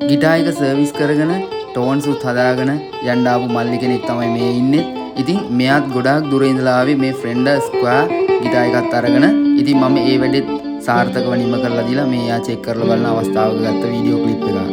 Guitar එක service කරගෙන tones උත් හදාගෙන යන්න ආපු මල්ලි කෙනෙක් තමයි මේ ඉන්නේ. ඉතින් මෙයාත් ගොඩාක් දුර ඉඳලා ආවේ මේ ෆ්‍රෙන්ඩර් ස්ක්වයර් ගිටාර් එකත් අරගෙන. ඉතින් මම ඒ වැඩෙත් සාර්ථකව නිම කරලා දීලා මේ යා චෙක් කරලා බලන අවස්ථාවක ගත්ත වීඩියෝ ක්ලිප් එකක්.